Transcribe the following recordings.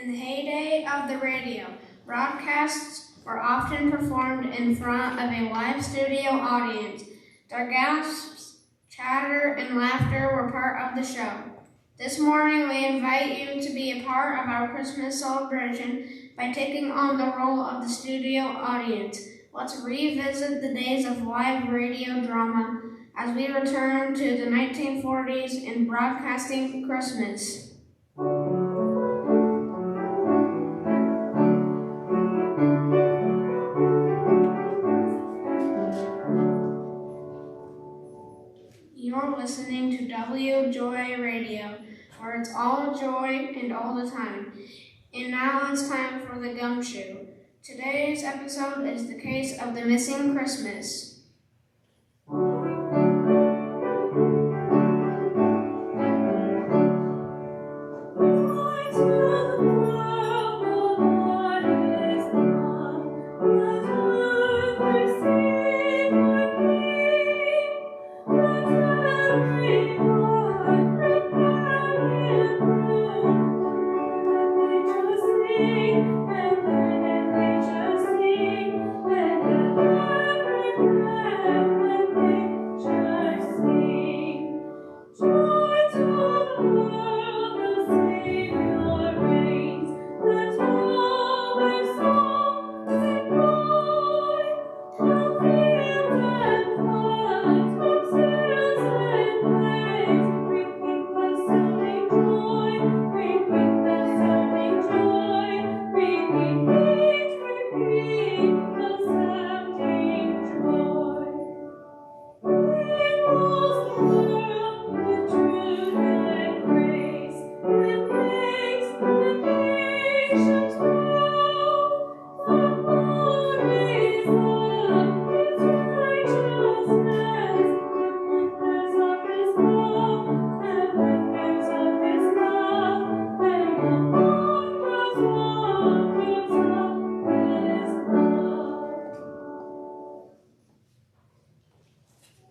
In the heyday of the radio, broadcasts were often performed in front of a live studio audience. Their gasps, chatter, and laughter were part of the show. This morning, we invite you to be a part of our Christmas celebration by taking on the role of the studio audience. Let's revisit the days of live radio drama as we return to the 1940s in broadcasting Christmas. You're listening to W Joy Radio, where it's all joy and all the time. And now it's time for the Gumshoe. Today's episode is the case of the missing Christmas.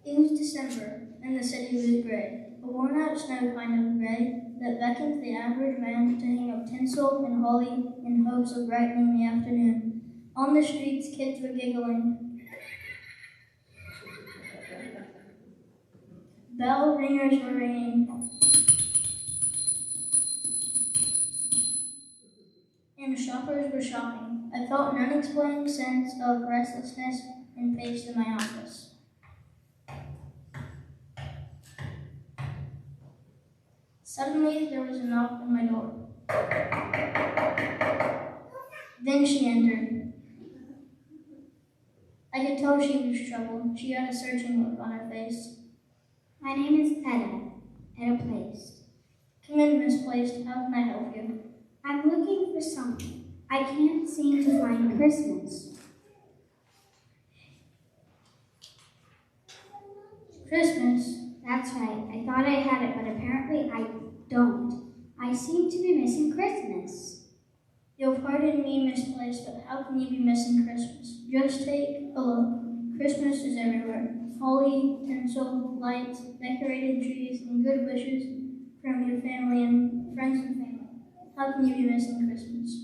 It was December, and the city was gray, a worn-out snow kind of gray that beckoned the average man to hang up tinsel and holly in hopes of brightening the afternoon. On the streets, kids were giggling. Bell ringers were ringing, and shoppers were shopping. I felt an unexplained sense of restlessness and paced in my office. Suddenly, there was a knock on my door. Then she entered. I could tell she was troubled. She had a searching look on her face. My name is Etta Place. Come in, Miss Place. How can I help you? I'm looking for something. I can't seem to find Christmas. Christmas? That's right. I thought I had it, but apparently I don't. I seem to be missing Christmas. You'll pardon me, Miss Place, but how can you be missing Christmas? Just take a look. Christmas is everywhere. Holly, tinsel, lights, decorated trees, and good wishes from your family and friends and family. How can you be missing Christmas?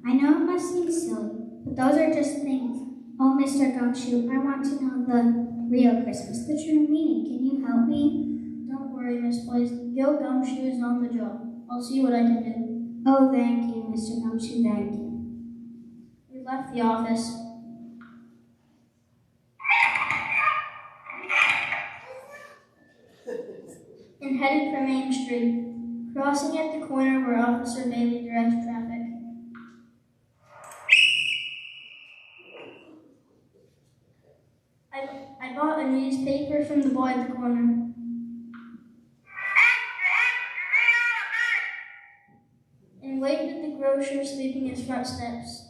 I know it must seem silly, but those are just things. Oh, Mr. Gumshoe, I want to know the real Christmas, the true meaning. Can you help me? Don't worry, Miss Place. Gil Gumshoe is on the job. I'll see what I can do. Oh, thank you, Mr. Gumshoe, thank you. We left the office. And headed for Main Street, crossing at the corner where Officer Bailey directs traffic. I bought a newspaper from the boy at the corner. And waved at the grocer sweeping his front steps.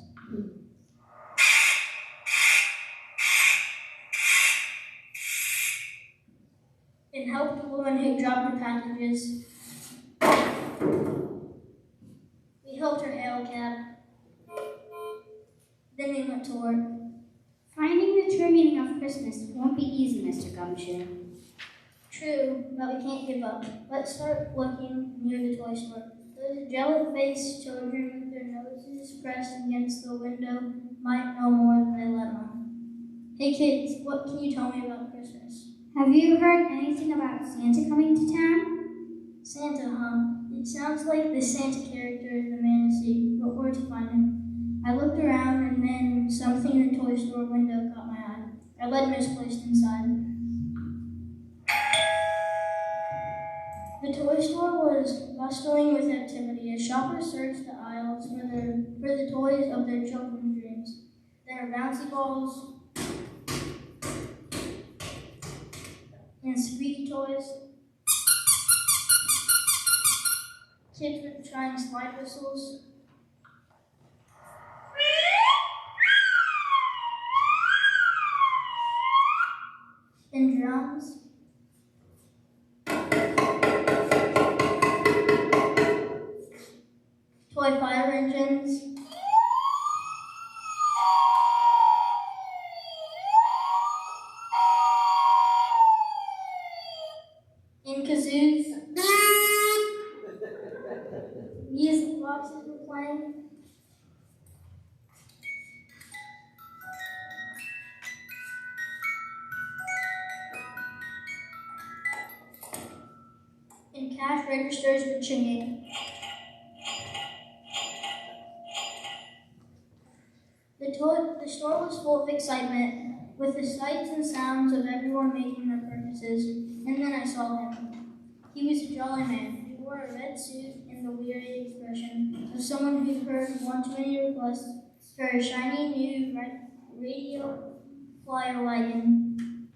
And helped the woman who dropped her packages. We helped her hail a cab. Then we went to work. Finding the true meaning of Christmas won't be easy, Mr. Gumshoe. True, but we can't give up. Let's start looking near the toy store. Those jelly-faced children with their noses pressed against the window might know more than they let on. Hey kids, what can you tell me about Christmas? Have you heard anything about Santa coming to town? Santa, huh? It sounds like the Santa character in the fantasy, but where to find him? I looked around and then something in the toy store window caught my eye. I led misplaced inside. The toy store was bustling with activity as shoppers searched the aisles for the toys of their children's dreams. There were bouncy balls and squeaky toys, kids were trying slide whistles, and drums. Toy fire engines, and kazoos. Music boxes were playing. And cash registers were chinging. The store was full of excitement, with the sights and sounds of everyone making their purchases, and then I saw him. He was a jolly man. He wore a red suit and the weary expression of someone who'd heard one too many requests for a shiny new radio flyer wagon.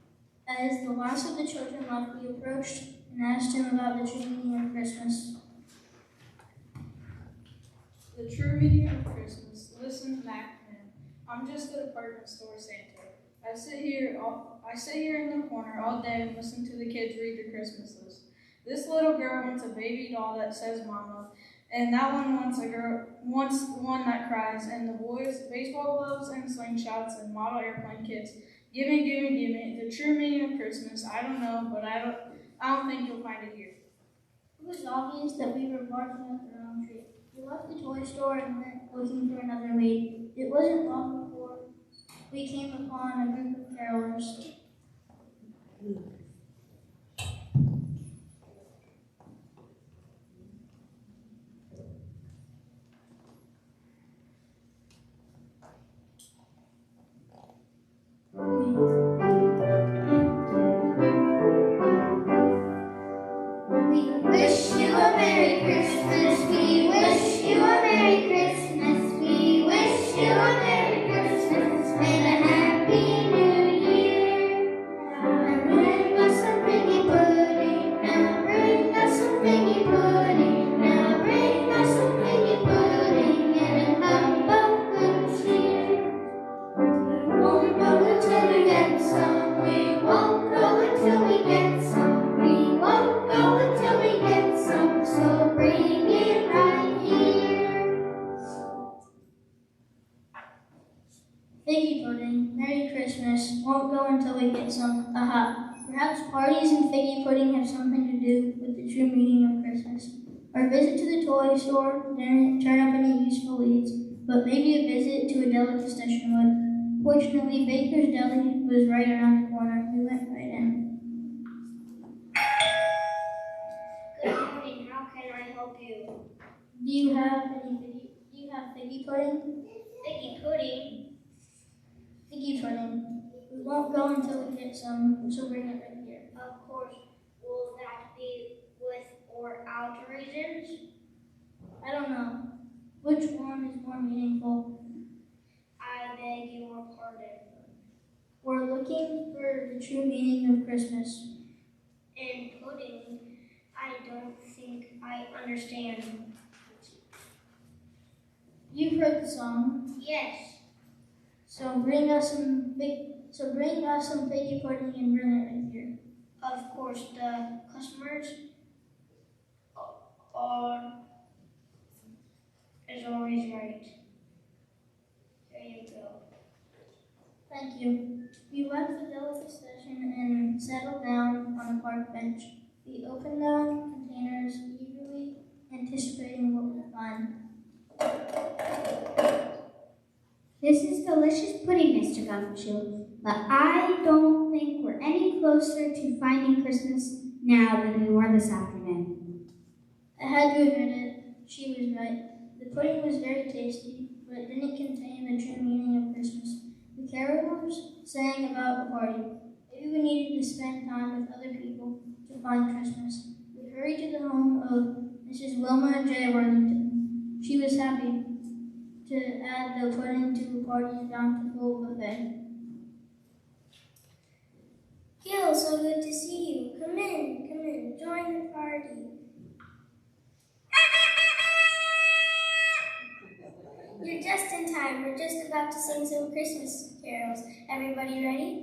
As the last of the children left, we approached and asked him about the true meaning of Christmas. The true meaning of Christmas. Listen, Mac. I'm just a department store Santa. I sit here in the corner all day and listen to the kids read the Christmas list. This little girl wants a baby doll that says "Mama," and that one wants one that cries. And the boys, baseball gloves and slingshots and model airplane kits. Gimme, gimme, gimme. The true meaning of Christmas. I don't know, but I don't think you'll find it here. It was obvious that we were barking up the wrong tree. We left the toy store and went looking for another lead. It wasn't long before we came upon a group of carolers. We wish you a Merry Christmas. We wish you a Merry Christmas. We wish you a Merry Christmas and a Happy New Year. Now bring us some piggy pudding. Now bring us some piggy pudding. Now bring us some piggy pudding and a cup of good cheer. We won't go until we get some. We won't go until we get some. We won't go until we get some. So bring it right here. Figgy pudding, Merry Christmas, won't go until we get some. Aha. Perhaps parties and figgy pudding have something to do with the true meaning of Christmas. Our visit to the toy store didn't turn up any useful leads, but maybe a visit to a delicatessen would. Fortunately, Baker's Deli was right around the corner. We went right in. Good morning. How can I help you? Do you have figgy pudding? Figgy pudding. Figgy pudding. We won't go until we get some, so bring it right here. Of course. Will that be with or without raisins? I don't know. Which one is more meaningful? I beg your pardon. We're looking for the true meaning of Christmas. In pudding, I don't think I understand. You've heard the song, Yes. so bring us some figgy pudding and bring it right here. Of course, the customers is always right. There you go. Thank you. We left the delicatessen and settled down on a park bench. We opened the containers eagerly, anticipating what This is delicious pudding, Mr. Gumshoe, but I don't think we're any closer to finding Christmas now than we were this afternoon. I had to admit it. She was right. The pudding was very tasty, but it didn't contain the true meaning of Christmas. The carolers sang about the party. Maybe we needed to spend time with other people to find Christmas. We hurried to the home of Mrs. Wilma J. Worthington. She was happy to add the pudding to the party's bountiful buffet. Gil, so good to see you. Come in, join the party. You're just in time. We're just about to sing some Christmas carols. Everybody ready?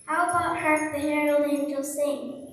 How about hark the herald angels sing?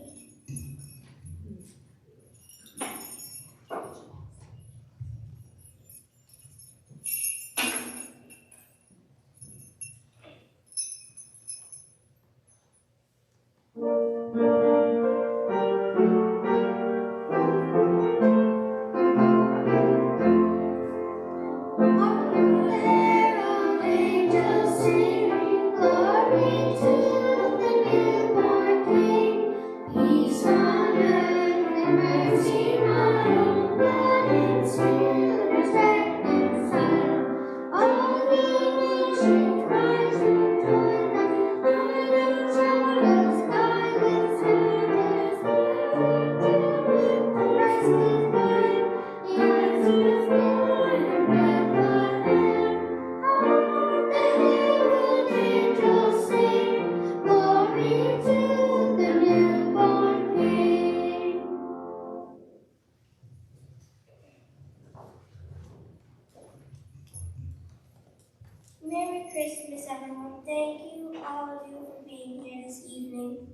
Merry Christmas, everyone. Thank you, all of you, for being here this evening.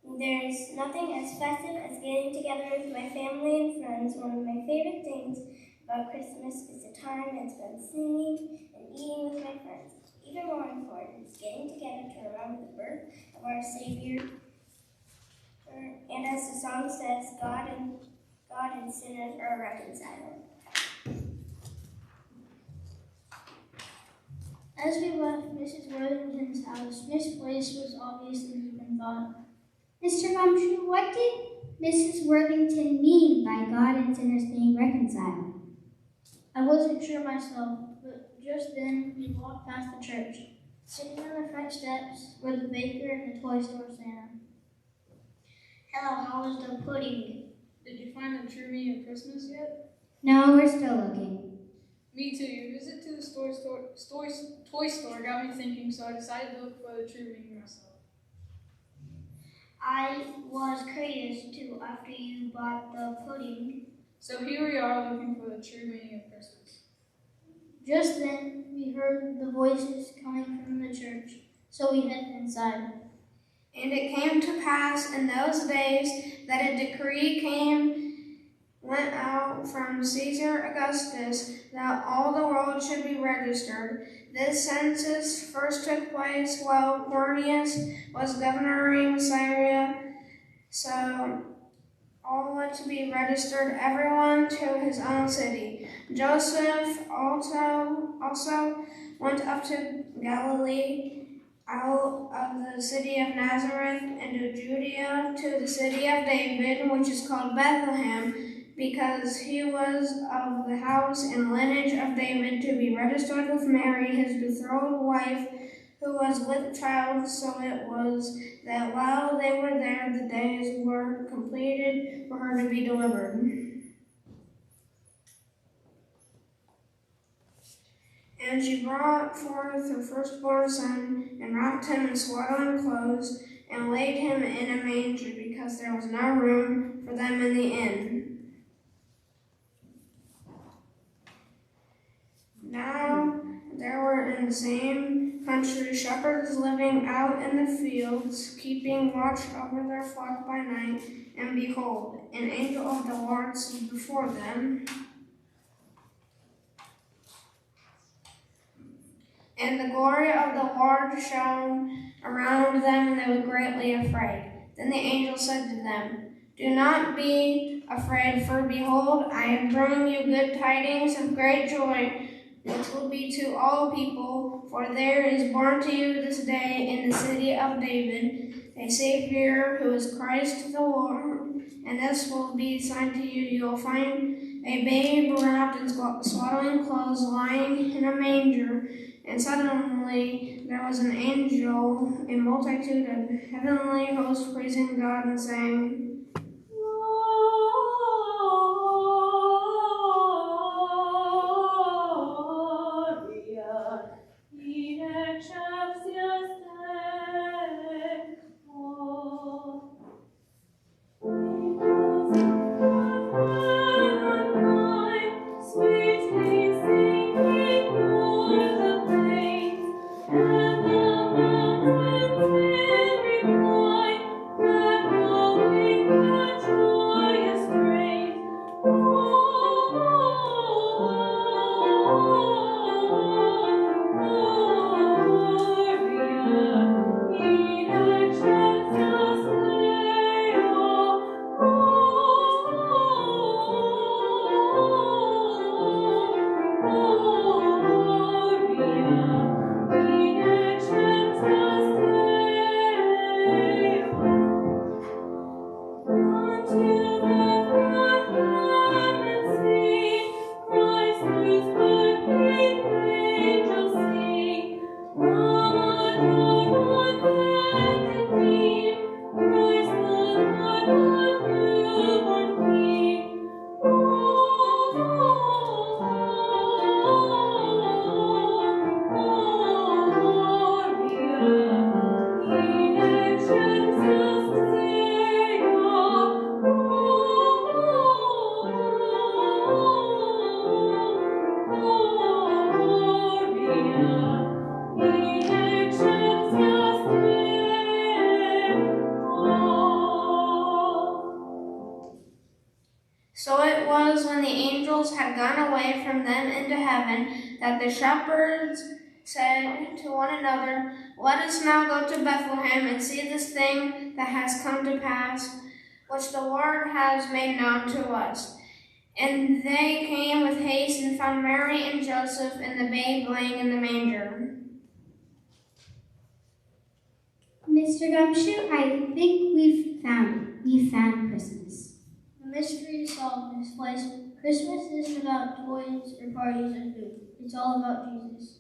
There's nothing as festive as getting together with my family and friends. One of my favorite things about Christmas is the time I spend singing and eating with my friends. Even more important is getting together to remember the birth of our Savior. And as the song says, God and sinners are reconciled. As we left Mrs. Worthington's house, Miss Place was obviously deep in thought. Mr. Gumshoe, what did Mrs. Worthington mean by God and sinners being reconciled? I wasn't sure myself, but just then we walked past the church. Sitting on the front steps were the baker and the toy store Santa. Hello, how was the pudding? Did you find the true meaning of Christmas yet? No, we're still looking. Me too. Your visit to the toy store got me thinking, so I decided to look for the true meaning myself. I was curious too after you bought the pudding. So here we are looking for the true meaning of Christmas. Just then we heard the voices coming from the church, so we headed inside. And it came to pass in those days that a decree went out from Caesar Augustus that all the world should be registered. This census first took place while Quirinius was governing Syria, so all went to be registered, everyone to his own city. Joseph also went up to Galilee, out of the city of Nazareth into Judea to the city of David, which is called Bethlehem, because he was of the house and lineage of David, to be registered with Mary, his betrothed wife, who was with child. So it was that while they were there, the days were completed for her to be delivered. And she brought forth her firstborn son, and wrapped him in swaddling clothes, and laid him in a manger, because there was no room for them in the inn. Now there were in the same country shepherds living out in the fields, keeping watch over their flock by night. And behold, an angel of the Lord stood before them, and the glory of the Lord shone around them, and they were greatly afraid. Then the angel said to them, "Do not be afraid, for behold, I bring you good tidings of great joy, which will be to all people. For there is born to you this day in the city of David a Savior, who is Christ the Lord. And this will be a sign to you: you will find a babe wrapped in swaddling clothes, lying in a manger." And suddenly there was an angel, a multitude of heavenly hosts praising God and saying, So it was, when the angels had gone away from them into heaven, that the shepherds said to one another, "Let us now go to Bethlehem and see this thing that has come to pass, which the Lord has made known to us." And they came with haste and found Mary and Joseph and the babe laying in the manger. Mr. Gumshoe, I think we found Christmas. The mystery is solved, Miss Place. Christmas isn't about toys or parties or food. It's all about Jesus.